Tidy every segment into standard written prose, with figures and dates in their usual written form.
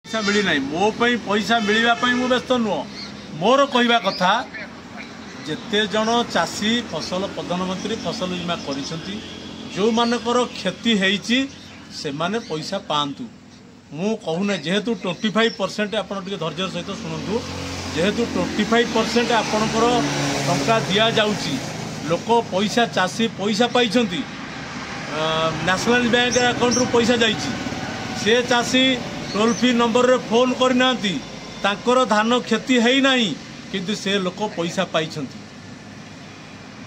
पैसा मिली ना मो पैसा मिलवाई मु व्यस्त नुह मोर कहवा कथा जेते जन चाषी फसल प्रधानमंत्री फसल बीमा करिसंती जो मानकर क्षति होईची से माने पैसा पांतु मु कहूना जेहेतु 25% आपण टिके धैर्य सहित शुणु जेहेतु 25% आपणकर टंका दिया जाउची लोक पैसा चाषी पैसा पाइछंती नेशनल बैंक अकाउंट रु पैसा जाइची से चाषी टोल फ्री नंबर रे फोन करना तांकर धान क्षति है ना किंतु से लोक पैसा पाइछंती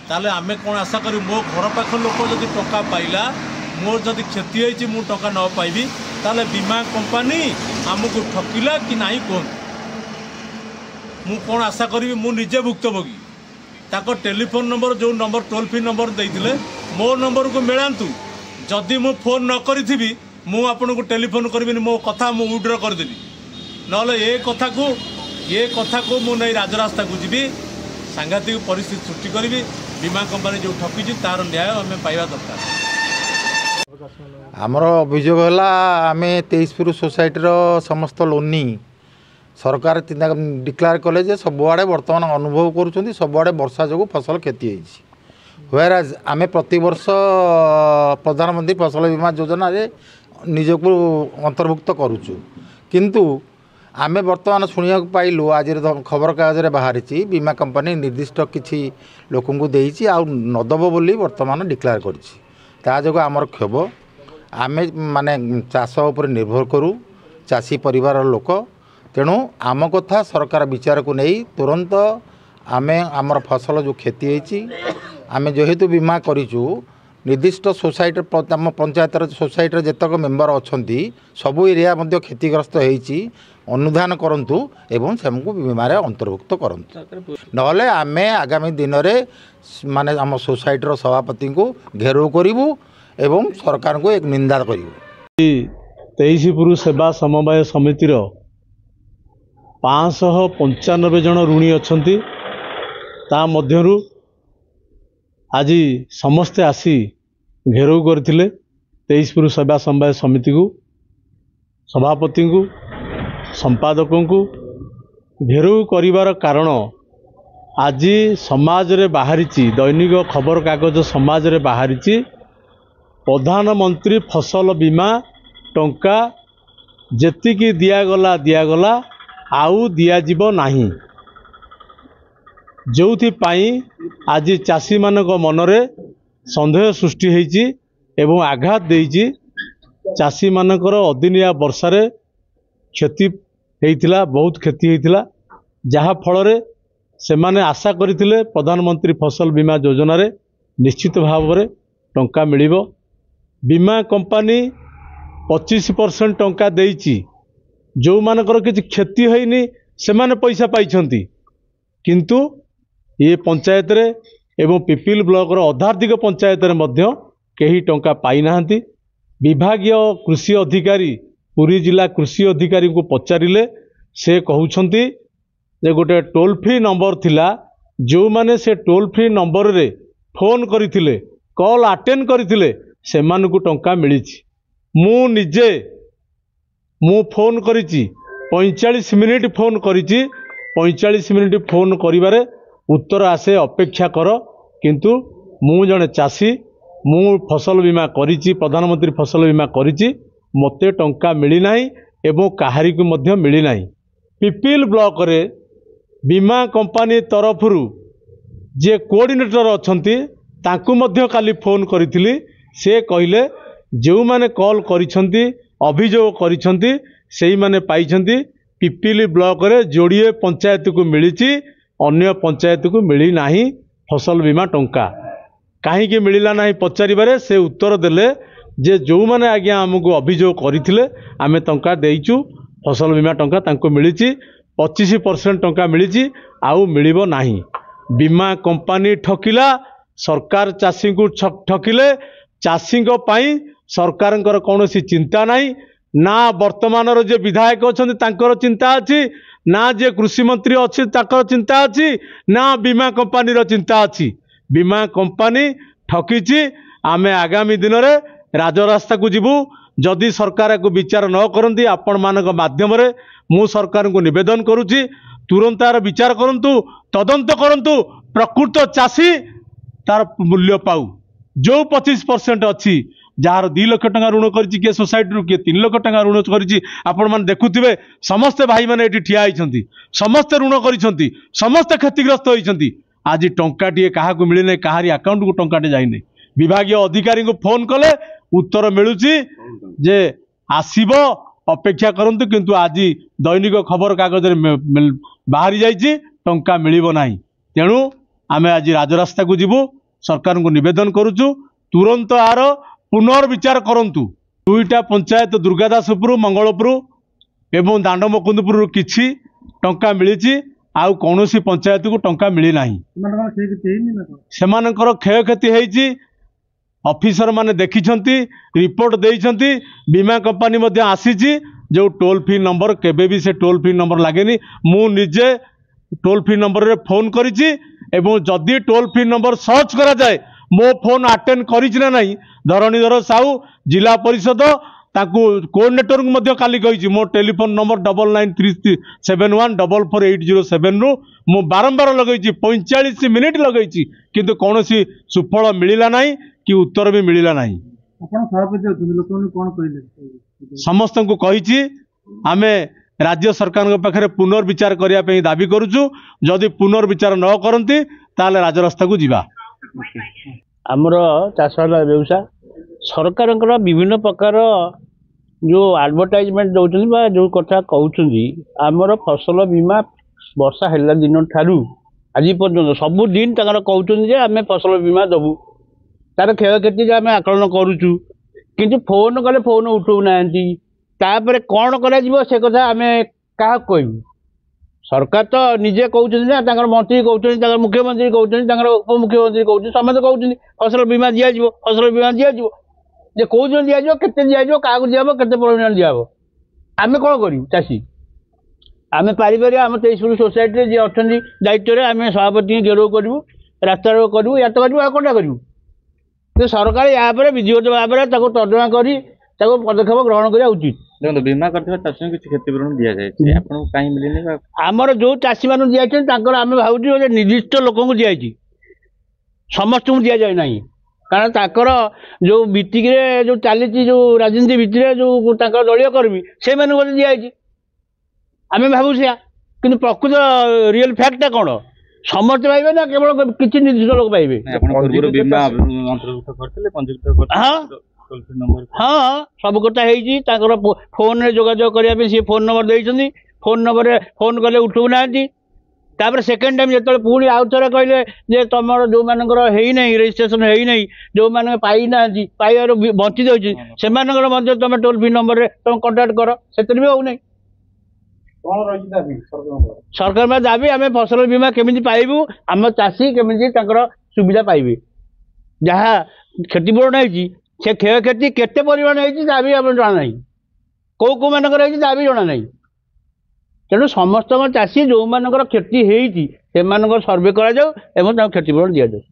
ताले आमे कौन आशा करी मो घर पाख लोक जदि टंका पाइला मोर जदि क्षति होइछि मु टंका न पाइबी ताले बीमा कंपनी आमको ठकिला कि नहीं कौन मु कौन आशा करी मु निजे भुक्तभोगी ताको टेलीफोन नंबर जो नंबर टोल फ्री नंबर देइथिले मो नंबर को मिलांतु जदि मु फोन न करी मु आपन को टेलीफोन करबिनी मो कथा मु विड्रॉ कर देबी नले ये कथा को मु नहीं राजरास्ता को जीवी सांघातिक परिस्थिति सृष्टि करी बीमा कंपनी जो ठकी तार न्याय आम पाइबा दरकार आमर अभियोग है आम 23 सोसाइटीर समस्त लोनी सरकार डिक्लेयर कले सबुआड़े बर्तमान अनुभव करुँच सबुआड़े वर्षा जो फसल क्षति होराज आम प्रति वर्ष प्रधानमंत्री फसल बीमा योजना रे निजक अंतर्भुक्त करुचु किंतु आमे बर्तमान शुणा पाइलु आज खबर कागज बाहरी बीमा कंपनी निर्दिष्ट किसी लोक देती नदब बोली बर्तमान डिक्लेयर कर आमर क्षोभ आमे माने चाष उपर निर्भर करूँ चाषी परिवार लोक तेणु आम कथा सरकार विचार को नहीं तुरंत आमे आमर फसल जो क्षति होती आमे जेहेतु बीमा करूँ निर्दिष्ट सोसाइटी आम पंचायत सोसाइटी जेतक मेम्बर अच्छा सबू एरिया क्षतिग्रस्त होती अनुधान करंतु एवं सेमको बीमार अंतर्भुक्त करंतु नहले आमे आगामी दिन में माने आम सोसाइटीर सभापति को घेराव करूँ एवं सरकार को एक निंदा करूँ 23 पुरु सेवा समवाय समितिर 595 जन ऋणी अच्छी ता मध्यरु आज समस्ते आसी घेराव करते 23 पुरु सेवा समवाय समिति को सभापति को संपादकों को घेराव करिवार कारण आज समाज रे बाहरी दैनिक खबर कागज समाज रे बाहरी प्रधानमंत्री फसल बीमा टंका जेतिकी दिगला आउ दियाजिबो नाही जोथि आज चाषी मानक मनरे संदेह सृष्टि होईची एवं आघात देईची चाषी मानकर अदिनिया वर्षारे क्षति होइथिला बहुत क्षति होइथिला जहा फल रे से माने आशा करथिले प्रधानमंत्री फसल बीमा योजना रे निश्चित भाव रे टंका मिलिबो बीमा कंपनी 25% टंका देईची जो मानकर किछि क्षति होइनी से माने पैसा पाइछंती किंतु ये पंचायत रे एवं पिपिल ब्लॉक रो अधार्थिक पंचायत रे मध्य केही टंका पाई नाहंती विभागीय कृषि अधिकारी पुरी जिला कृषि अधिकारी को पचारिले से कहउछंती जे गोटे टोल फ्री नंबर थिला जो माने से टोल फ्री नंबर रे फोन करिथिले कॉल अटेंड करिथिले से मानकु टंका मिलिछि मु निजे मु फोन करिछि 45 मिनिट फोन करिछि 45 मिनिट फोन करिवारे उत्तर आसे अपेक्षा कर किंतु मु जने चाषी मु फसल बीमा करिछि प्रधानमंत्री फसल बीमा करिछि मते टंका मिली नाही एवं काहारी को मध्य मिली नाही पिपिल ब्लॉक रे बीमा कंपनी तरफ जे कोऑर्डिनेटर अछंती तांकु मध्य काली फोन करिथिली से कहले जो माने कॉल करिछंती ଅଭିଯୋଗ କରିଛନ୍ତି ସେଇମାନେ ପାଇଛନ୍ତି। ପିପିଲି ବ୍ଲକରେ ଯୋଡ଼ିଏ ପଞ୍ଚାୟତକୁ ମିଳିଛି, ଅନ୍ୟ ପଞ୍ଚାୟତକୁ ମିଳି ନାହିଁ ଫସଲ ବୀମା ଟଙ୍କା। କାହିଁକି ମିଳିଲା ନାହିଁ ପଚାରିବାରେ ସେ ଉତ୍ତର ଦେଲେ ଯେ ଯେଉଁମାନେ ଆଜ୍ଞା ଆମକୁ ଅଭିଯୋଗ କରିଥିଲେ ଆମେ ଟଙ୍କା ଦେଇଛୁ, ଫସଲ ବୀମା ଟଙ୍କା ତାଙ୍କୁ ମିଳିଛି, 25% ଟଙ୍କା ମିଳିଛି, ଆଉ ମିଳିବ ନାହିଁ। ବୀମା କମ୍ପାନୀ ଠକିଲା, ସରକାର ଚାଷୀଙ୍କୁ ଠକିଲେ। ଚାଷୀଙ୍କ ପାଇଁ ସରକାରଙ୍କର କୌଣସି ଚିନ୍ତା ନାହିଁ। ନା ବର୍ତ୍ତମାନର ଯେ ବିଧାୟକ ଅଛନ୍ତି ତାଙ୍କର ଚିନ୍ତା ଅଛି, ନା ଯେ କୃଷିମନ୍ତ୍ରୀ ଅଛି ତାଙ୍କର ଚିନ୍ତା ଅଛି, ନା ବୀମା କମ୍ପାନୀର ଚିନ୍ତା ଅଛି। ବୀମା କମ୍ପାନୀ ଠକିଛି। ଆମେ ଆଗାମୀ ଦିନରେ ରାଜରାସ୍ତାକୁ ଯିବୁ। ଯଦି ସରକାରକୁ ବିଚାର ନ କରନ୍ତି ଆପଣମାନଙ୍କ ମାଧ୍ୟମରେ ମୁଁ ସରକାରଙ୍କୁ ନିବେଦନ କରୁଛି, ତୁରନ୍ତ ତାର ବିଚାର କରନ୍ତୁ, ତଦନ୍ତ କରନ୍ତୁ, ପ୍ରକୃତ ଚାଷୀ ତାର ମୂଲ୍ୟ ପାଉ। ଯେଉଁ 25% ଅଛି, ଯାହାର 2 ଲକ୍ଷ ଟଙ୍କା ଋଣ କରିଛି, କିଏ সোসাইটিରୁ, କିଏ 3 ଲକ୍ଷ ଟଙ୍କା ଋଣ କରିଛି, ଆପଣମାନେ ଦେଖୁଥିବେ ସମସ୍ତେ ଭାଇମାନେ ଏଠି ଠିଆ ହେଇଛନ୍ତି, ସମସ୍ତେ ଋଣ କରିଛନ୍ତି, ସମସ୍ତେ କ୍ଷତିଗ୍ରସ୍ତ ହୋଇଛନ୍ତି। ଆଜି ଟଙ୍କାଟିଏ କାହାକୁ ମିଳିନାହିଁ, କାହାରି ଆକାଉଣ୍ଟକୁ ଟଙ୍କାଟେ ଯାଇନାହିଁ। ବିଭାଗୀୟ ଅଧିକାରୀଙ୍କୁ ଫୋନ କଲେ ଉତ୍ତର ମିଳୁଛି ଯେ ଆସିବ, ଅପେକ୍ଷା କରନ୍ତୁ, କିନ୍ତୁ ଆଜି ଦୈନିକ ଖବର କାଗଜରେ ବାହାରି ଯାଇଛି ଟଙ୍କା ମିଳିବ ନାହିଁ। ତେଣୁ ଆମେ ଆଜି ରାଜରାସ୍ତାକୁ ଯିବୁ। ସରକାରଙ୍କୁ ନିବେଦନ କରୁଛୁ ତୁରନ୍ତ ଆର ପୁନର୍ବିଚାର କରନ୍ତୁ। 2ଟା ପଞ୍ଚାୟତ ଦୁର୍ଗାଦାସପୁର, ମଙ୍ଗଳପୁର ଏବଂ ଦାଣ୍ଡମୁକୁନ୍ଦପୁରରୁ କିଛି ଟଙ୍କା ମିଳିଛି, ଆଉ କୌଣସି ପଞ୍ଚାୟତକୁ ଟଙ୍କା ମିଳିନାହିଁ। ସେମାନଙ୍କର କ୍ଷୟକ୍ଷତି ହେଇଛି, ଅଫିସର ମାନେ ଦେଖିଛନ୍ତି, ରିପୋର୍ଟ ଦେଇଛନ୍ତି, ବୀମା କମ୍ପାନୀ ମଧ୍ୟ ଆସିଛି। ଯେଉଁ ଟୋଲ୍ ଫ୍ରି ନମ୍ବର, କେବେ ବି ସେ ଟୋଲ୍ ଫ୍ରି ନମ୍ବର ଲାଗେନି। ମୁଁ ନିଜେ ଟୋଲ୍ ଫ୍ରି ନମ୍ବରରେ ଫୋନ୍ କରିଛି ଏବଂ ଯଦି ଟୋଲ୍ ଫ୍ରି ନମ୍ବର ସର୍ଚ୍ଚ କରାଯାଏ ମୋ ଫୋନ୍ ଆଟେଣ୍ଡ କରିଛି ନା ନାହିଁ, ଧରଣୀଧର ସାହୁ ଜିଲ୍ଲା ପରିଷଦ ତାଙ୍କୁ କୋଅର୍ଡିନେଟରଙ୍କୁ ମଧ୍ୟ କାଲି କହିଛି ମୋ ଟେଲିଫୋନ ନମ୍ବର 9937144807ରୁ ମୁଁ ବାରମ୍ବାର ଲଗେଇଛି, 45 ମିନିଟ୍ ଲଗେଇଛି, କିନ୍ତୁ କୌଣସି ସୁଫଳ ମିଳିଲା ନାହିଁ କି ଉତ୍ତର ବି ମିଳିଲା ନାହିଁ। ସମସ୍ତଙ୍କୁ କହିଛି ଆମେ ରାଜ୍ୟ ସରକାରଙ୍କ ପାଖରେ ପୁନର୍ବିଚାର କରିବା ପାଇଁ ଦାବି କରୁଛୁ। ଯଦି ପୁନର୍ବିଚାର ନ କରନ୍ତି ତାହେଲେ ରାଜରାସ୍ତାକୁ ଯିବା। ଆମର ଚାଷ ବ୍ୟବସାୟ ସରକାରଙ୍କର ବିଭିନ୍ନ ପ୍ରକାର ଯେଉଁ ଆଡଭର୍ଟାଇଜମେଣ୍ଟ ଦେଉଛନ୍ତି ବା ଯେଉଁ କଥା କହୁଛନ୍ତି, ଆମର ଫସଲ ବୀମା ବର୍ଷା ହେଲା ଦିନ ଠାରୁ ଆଜି ପର୍ଯ୍ୟନ୍ତ ସବୁଦିନ ତାଙ୍କର କହୁଛନ୍ତି ଯେ ଆମେ ଫସଲ ବୀମା ଦେବୁ, ତାର କ୍ଷୟକ୍ଷତି ଆମେ ଆକଳନ କରୁଛୁ, କିନ୍ତୁ ଫୋନ୍ କଲେ ଫୋନ୍ ଉଠାଉନାହାନ୍ତି। ତାପରେ କ'ଣ କରାଯିବ ସେ କଥା ଆମେ କାହାକୁ କହିବୁ? ସରକାର ତ ନିଜେ କହୁଛନ୍ତି ନା, ତାଙ୍କର ମନ୍ତ୍ରୀ କହୁଛନ୍ତି, ତାଙ୍କର ମୁଖ୍ୟମନ୍ତ୍ରୀ କହୁଛନ୍ତି, ତାଙ୍କର ଉପମୁଖ୍ୟମନ୍ତ୍ରୀ କହୁଛନ୍ତି, ସମସ୍ତେ କହୁଛନ୍ତି ଫସଲ ବୀମା ଦିଆଯିବ, ଫସଲ ବୀମା ଦିଆଯିବ। ଯେ କହୁଛନ୍ତି ଦିଆଯିବ, କେତେ ଦିଆଯିବ, କାହାକୁ ଦିଆହେବ, କେତେ ପରିମାଣ ଦିଆହେବ, ଆମେ କ'ଣ କରିବୁ? ଚାଷୀ ଆମେ ପାରିପାରିବା ଆମ 23 ସୋସାଇଟିରେ ଯିଏ ଅଛନ୍ତି ଦାୟିତ୍ୱରେ ଆମେ ସଭାପତିଙ୍କୁ ଗେରଉ କରିବୁ, ରାସ୍ତାରୋକ କରିବୁ, ୟାତ କରିବୁ, ଆଉ କ'ଣଟା କରିବୁ? କିନ୍ତୁ ସରକାର ୟା ଉପରେ ବିଧିବଦ୍ଧ ଭାବରେ ତାକୁ ତର୍ଜମା କରି ତାକୁ ପଦକ୍ଷେପ ଗ୍ରହଣ କରିବା ଉଚିତ। ଦେଖନ୍ତୁ, ବୀମା କରିଥିବା ଚାଷୀଙ୍କୁ କିଛି କ୍ଷତିପୂରଣ ଦିଆଯାଇଛି, ଆପଣଙ୍କୁ କାହିଁ ମିଳିନି? ଆମର ଯେଉଁ ଚାଷୀମାନଙ୍କୁ ଦିଆଯାଇଛି ତାଙ୍କର ଆମେ ଭାବୁଛୁ ଗୋଟେ ନିର୍ଦ୍ଦିଷ୍ଟ ଲୋକଙ୍କୁ ଦିଆଯାଇଛି, ସମସ୍ତଙ୍କୁ ଦିଆଯାଏ ନାହିଁ। କାରଣ ତାଙ୍କର ଯେଉଁ ଭିତ୍ତିରେ ଯେଉଁ ଚାଲିଛି, ଯେଉଁ ରାଜନୀତି ଭିତ୍ତିରେ ଯେଉଁ ତାଙ୍କର ଦଳୀୟ କର୍ମୀ ସେଇମାନଙ୍କୁ ମଧ୍ୟ ଦିଆଯାଇଛି, ଆମେ ଭାବୁ ସେୟା। କିନ୍ତୁ ପ୍ରକୃତ ରିଏଲ୍ ଫ୍ୟାକ୍ଟଟା କ'ଣ? ସମସ୍ତେ ପାଇବେ ନା କେବଳ କିଛି ନିର୍ଦ୍ଦିଷ୍ଟ ଲୋକ ପାଇବେ? ହଁ, ସବୁ କଥା ହେଇଛି। ତାଙ୍କର ଫୋନ୍ରେ ଯୋଗାଯୋଗ କରିବା ପାଇଁ ସେ ଫୋନ୍ ନମ୍ବର ଦେଇଛନ୍ତି, ଫୋନ୍ ନମ୍ବରରେ ଫୋନ୍ କଲେ ଉଠାଉନାହାନ୍ତି। ତାପରେ ସେକେଣ୍ଡ ଟାଇମ୍ ଯେତେବେଳେ ପୁଣି ଆଉ ଥରେ କହିଲେ ଯେ ତୁମର ଯେଉଁମାନଙ୍କର ହେଇନାହିଁ, ରେଜିଷ୍ଟ୍ରେସନ୍ ହେଇନାହିଁ, ଯେଉଁମାନେ ପାଇନାହାନ୍ତି, ପାଇବାରୁ ବଞ୍ଚିତ ହୋଇଛି, ସେମାନଙ୍କର ମଧ୍ୟ ତୁମେ ଟୋଲ୍ ଫ୍ରି ନମ୍ବରରେ ତୁମେ କଣ୍ଟାକ୍ଟ କର, ସେଥିରେ ବି ହେଉନାହିଁ। ସରକାର ଦାବି ଆମେ ଫସଲ ବୀମା କେମିତି ପାଇବୁ, ଆମ ଚାଷୀ କେମିତି ତାଙ୍କର ସୁବିଧା ପାଇବେ। ଯାହା କ୍ଷତିପୂରଣ ହେଇଛି ସେ କ୍ଷୟକ୍ଷତି କେତେ ପରିମାଣ ହେଇଛି ତା ବି ଆମର ଜଣା ନାହିଁ, କେଉଁମାନଙ୍କର ହେଇଛି ତା ବି ଜଣା ନାହିଁ। ତେଣୁ ସମସ୍ତଙ୍କ ଚାଷୀ ଯେଉଁମାନଙ୍କର କ୍ଷତି ହେଇଛି ସେମାନଙ୍କର ସର୍ଭେ କରାଯାଉ ଏବଂ ତାଙ୍କୁ କ୍ଷତିପୂରଣ ଦିଆଯାଉ।